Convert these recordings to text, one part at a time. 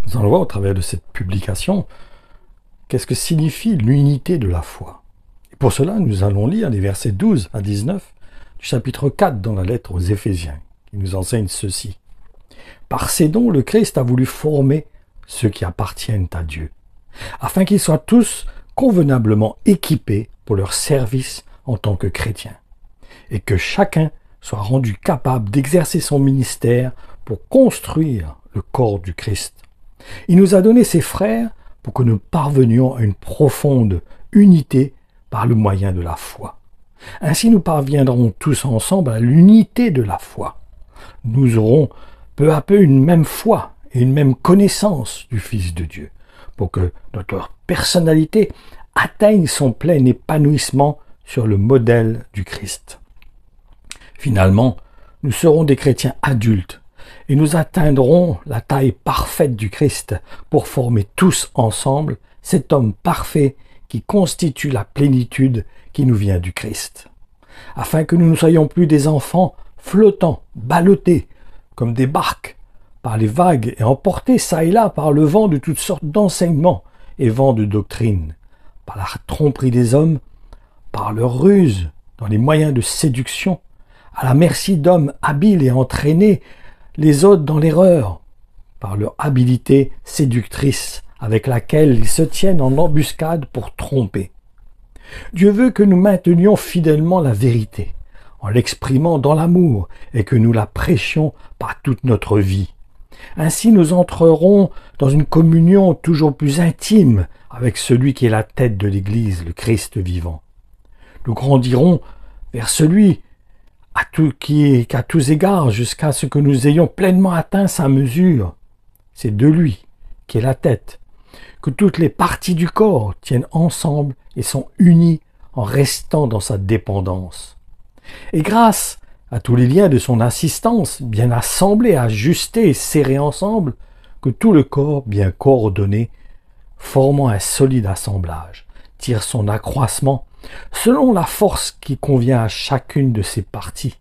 Nous allons voir au travers de cette publication qu'est-ce que signifie l'unité de la foi. Et pour cela, nous allons lire les versets 12 à 19 du chapitre 4 dans la lettre aux Éphésiens, qui nous enseigne ceci. Par ces dons, le Christ a voulu former ceux qui appartiennent à Dieu, afin qu'ils soient tous convenablement équipés pour leur service en tant que chrétiens, et que chacun soit rendu capable d'exercer son ministère pour construire le corps du Christ. Il nous a donné ses frères pour que nous parvenions à une profonde unité par le moyen de la foi. Ainsi nous parviendrons tous ensemble à l'unité de la foi. Nous aurons peu à peu une même foi et une même connaissance du Fils de Dieu, pour que notre personnalité atteigne son plein épanouissement sur le modèle du Christ. Finalement, nous serons des chrétiens adultes et nous atteindrons la taille parfaite du Christ pour former tous ensemble cet homme parfait qui constitue la plénitude qui nous vient du Christ. Afin que nous ne soyons plus des enfants flottants, ballottés, comme des barques, par les vagues et emportés çà et là par le vent de toutes sortes d'enseignements et vents de doctrine, par la tromperie des hommes, par leur ruse dans les moyens de séduction, à la merci d'hommes habiles et entraînés, les autres dans l'erreur, par leur habileté séductrice avec laquelle ils se tiennent en embuscade pour tromper. Dieu veut que nous maintenions fidèlement la vérité, en l'exprimant dans l'amour et que nous la prêchions par toute notre vie. Ainsi nous entrerons dans une communion toujours plus intime avec celui qui est la tête de l'Église, le Christ vivant. Nous grandirons vers celui qu'à tous égards, jusqu'à ce que nous ayons pleinement atteint sa mesure. C'est de lui qui est la tête, que toutes les parties du corps tiennent ensemble et sont unies en restant dans sa dépendance. Et grâce à tous les liens de son assistance, bien assemblés, ajustés et serrés ensemble, que tout le corps, bien coordonné, formant un solide assemblage, tire son accroissement selon la force qui convient à chacune de ses parties.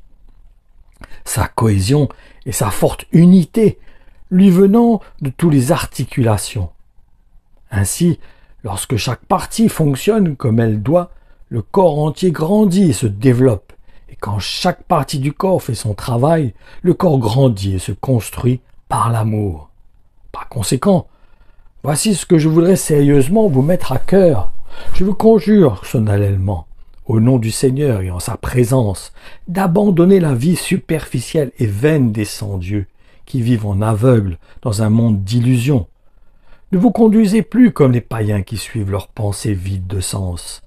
Sa cohésion et sa forte unité lui venant de toutes les articulations. Ainsi, lorsque chaque partie fonctionne comme elle doit, le corps entier grandit et se développe. Et quand chaque partie du corps fait son travail, le corps grandit et se construit par l'amour. Par conséquent, voici ce que je voudrais sérieusement vous mettre à cœur. Je vous conjure solennellement, au nom du Seigneur et en sa présence, d'abandonner la vie superficielle et vaine des sans-dieux qui vivent en aveugles dans un monde d'illusions. Ne vous conduisez plus comme les païens qui suivent leurs pensées vides de sens.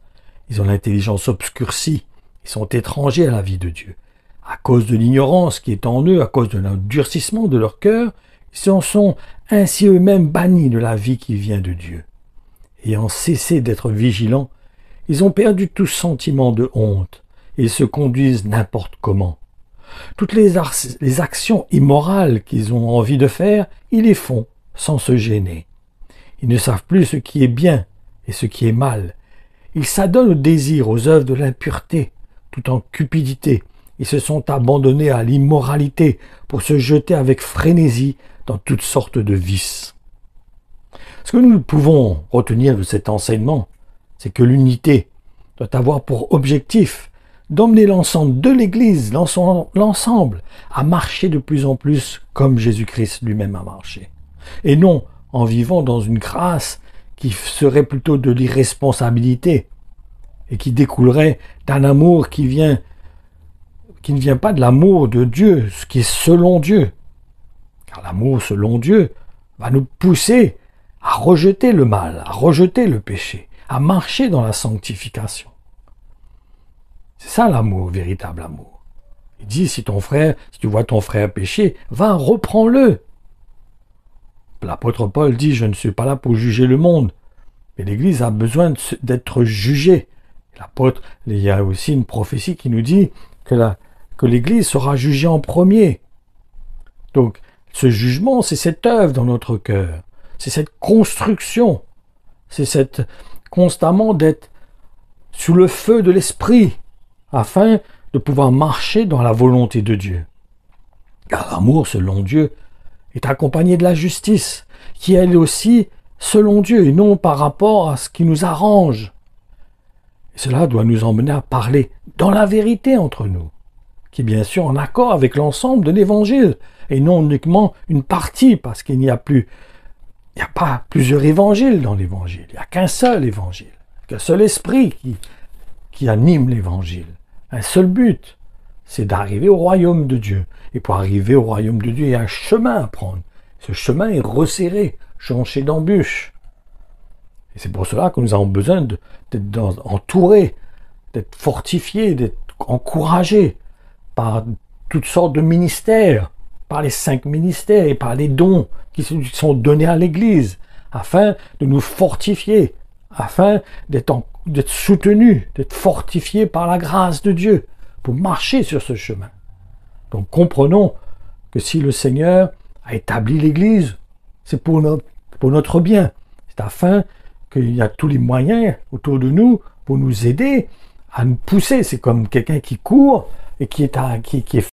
Ils ont l'intelligence obscurcie, ils sont étrangers à la vie de Dieu. À cause de l'ignorance qui est en eux, à cause de l'endurcissement de leur cœur, ils en sont ainsi eux-mêmes bannis de la vie qui vient de Dieu. Ayant cessé d'être vigilants, ils ont perdu tout sentiment de honte et ils se conduisent n'importe comment. Toutes les actions immorales qu'ils ont envie de faire, ils les font sans se gêner. Ils ne savent plus ce qui est bien et ce qui est mal. Ils s'adonnent au désir, aux œuvres de l'impureté, tout en cupidité. Ils se sont abandonnés à l'immoralité pour se jeter avec frénésie dans toutes sortes de vices. Ce que nous pouvons retenir de cet enseignement, c'est que l'unité doit avoir pour objectif d'emmener l'ensemble de l'Église, l'ensemble, à marcher de plus en plus comme Jésus-Christ lui-même a marché. Et non en vivant dans une grâce qui serait plutôt de l'irresponsabilité et qui découlerait d'un amour qui ne vient pas de l'amour de Dieu, ce qui est selon Dieu. Car l'amour selon Dieu va nous pousser à rejeter le mal, à rejeter le péché, à marcher dans la sanctification. C'est ça l'amour, véritable amour. Il dit, si tu vois ton frère pécher, va, reprends-le. L'apôtre Paul dit, je ne suis pas là pour juger le monde, mais l'Église a besoin d'être jugée. Il y a aussi une prophétie qui nous dit que l'Église sera jugée en premier. Donc, ce jugement, c'est cette œuvre dans notre cœur. C'est cette construction. C'est constamment d'être sous le feu de l'esprit afin de pouvoir marcher dans la volonté de Dieu. Car l'amour, selon Dieu, est accompagné de la justice, qui est elle aussi selon Dieu et non par rapport à ce qui nous arrange. Et cela doit nous emmener à parler dans la vérité entre nous, qui est bien sûr en accord avec l'ensemble de l'Évangile, et non uniquement une partie, parce qu'il n'y a pas plusieurs évangiles dans l'Évangile, il n'y a qu'un seul Évangile, qu'un seul esprit qui anime l'Évangile, un seul but, c'est d'arriver au royaume de Dieu. Et pour arriver au royaume de Dieu, il y a un chemin à prendre. Ce chemin est resserré, jonché d'embûches. Et c'est pour cela que nous avons besoin d'être entourés, d'être fortifiés, d'être encouragés par toutes sortes de ministères, par les 5 ministères et par les dons qui sont donnés à l'Église, afin de nous fortifier, afin d'être soutenus, d'être fortifiés par la grâce de Dieu, pour marcher sur ce chemin. Donc comprenons que si le Seigneur a établi l'Église, c'est pour notre bien. C'est afin qu'il y a tous les moyens autour de nous pour nous aider à nous pousser. C'est comme quelqu'un qui court et qui est